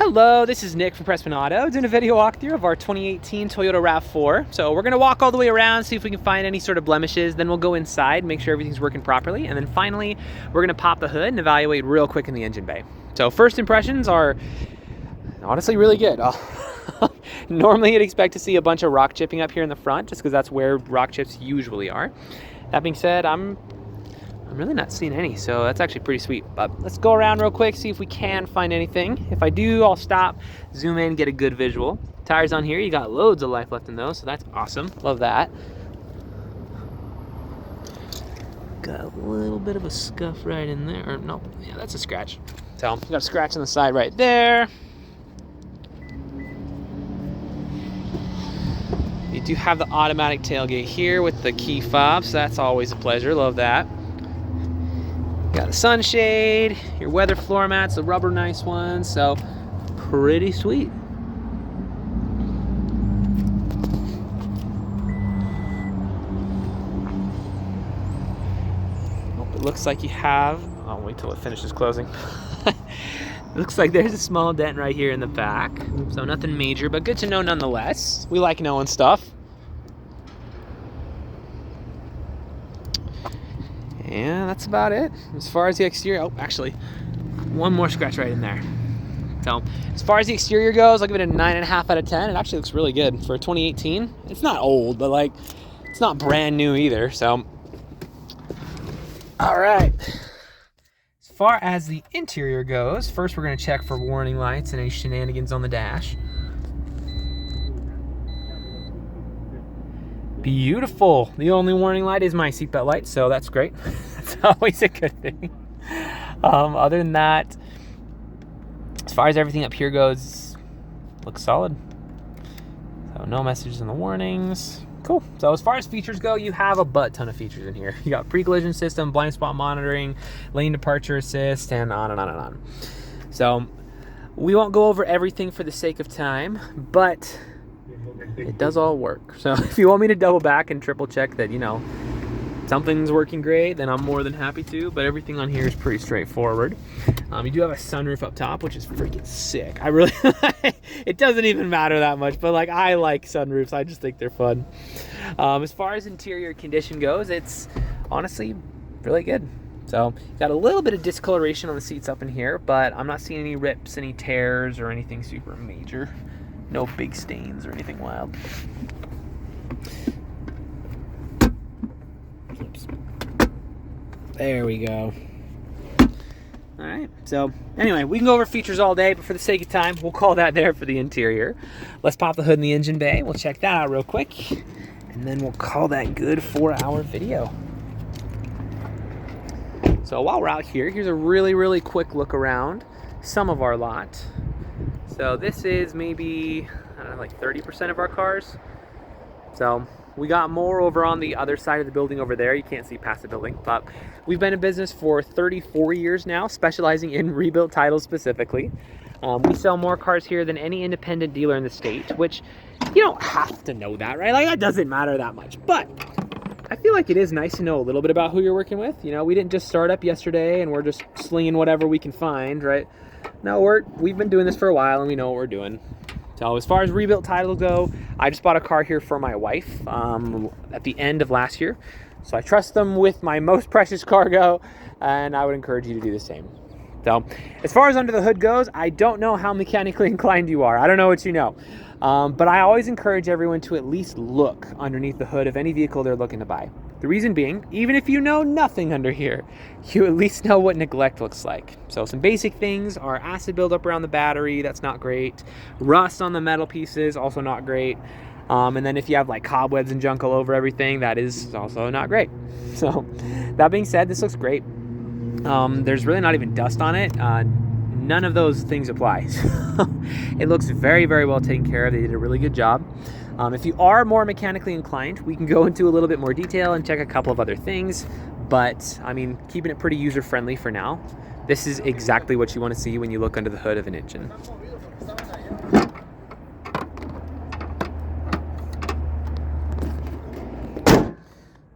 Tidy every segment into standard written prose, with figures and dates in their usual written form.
Hello, this is Nick from Prestman Auto, doing a video walkthrough of our 2018 Toyota RAV4. So we're gonna walk all the way around, see if we can find any sort of blemishes, then we'll go inside, make sure everything's working properly, and then finally, we're gonna pop the hood and evaluate real quick in the engine bay. So first impressions are honestly really good. Normally you'd expect to see a bunch of rock chipping up here in the front, just because that's where rock chips usually are. That being said, I'm really not seeing any, so that's actually pretty sweet. But let's go around real quick, see if we can find anything. If I do, I'll stop, zoom in, get a good visual. Tires on here, you got loads of life left in those, so that's awesome. Love that. Got a little bit of a scuff right in there, or nope, yeah, that's a scratch. So, got a scratch on the side right there. You do have the automatic tailgate here with the key fob, so that's always a pleasure, love that. Got a sunshade, your weather floor mats, the rubber nice ones, so pretty sweet. Oh, it looks like you have, I'll wait till it finishes closing. It looks like there's a small dent right here in the back, so nothing major, but good to know nonetheless. We like knowing stuff. Yeah, that's about it. As far as the exterior, oh, actually, one more scratch right in there. So, as far as the exterior goes, I'll give it a 9.5 out of 10. It actually looks really good for 2018. It's not old, but like, it's not brand new either, so. All right. As far as the interior goes, first we're gonna check for warning lights and any shenanigans on the dash. Beautiful. The only warning light is my seatbelt light, so that's great. That's always a good thing. Other than that, as far as everything up here goes, looks solid. So no messages in the warnings. Cool. So as far as features go, you have a butt ton of features in here. You got pre-collision system, blind spot monitoring, lane departure assist, and on and on and on. So we won't go over everything for the sake of time, but it does all work. So if you want me to double back and triple check that, you know, something's working great, then I'm more than happy to, but everything on here is pretty straightforward. You do have a sunroof up top, which is freaking sick. I really, it doesn't even matter that much, but like, I like sunroofs. I just think they're fun. As far as interior condition goes, it's honestly really good. So got a little bit of discoloration on the seats up in here, but I'm not seeing any rips, any tears, or anything super major. No big stains or anything wild. Oops. There we go. All right, so anyway, we can go over features all day, but for the sake of time, we'll call that there for the interior. Let's pop the hood in the engine bay. We'll check that out real quick, and then we'll call that good 4-hour video. So while we're out here, here's a really, really quick look around some of our lot. So this is maybe, I don't know, like 30% of our cars. So we got more over on the other side of the building over there. You can't see past the building, but we've been in business for 34 years now, specializing in rebuilt titles specifically. We sell more cars here than any independent dealer in the state, which you don't have to know that, right? Like, that doesn't matter that much, but I feel like it is nice to know a little bit about who you're working with. You know, we didn't just start up yesterday and we're just slinging whatever we can find, right? No, we've been doing this for a while and we know what we're doing. So as far as rebuilt titles go, I just bought a car here for my wife at the end of last year. So I trust them with my most precious cargo, and I would encourage you to do the same. So as far as under the hood goes, I don't know how mechanically inclined you are. I don't know what you know. But I always encourage everyone to at least look underneath the hood of any vehicle they're looking to buy. The reason being, even if you know nothing under here, you at least know what neglect looks like. So some basic things are acid buildup around the battery, that's not great. Rust on the metal pieces, also not great. And then if you have like cobwebs and junk all over everything, that is also not great. So that being said, this looks great. There's really not even dust on it. None of those things apply. It looks very, very well taken care of. They did a really good job. If you are more mechanically inclined, we can go into a little bit more detail and check a couple of other things. But, I mean, keeping it pretty user-friendly for now. This is exactly what you want to see when you look under the hood of an engine.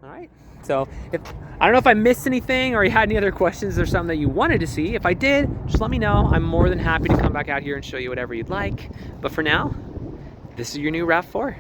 All right. So I don't know if I missed anything or you had any other questions or something that you wanted to see. If I did, just let me know. I'm more than happy to come back out here and show you whatever you'd like. But for now, this is your new RAV4.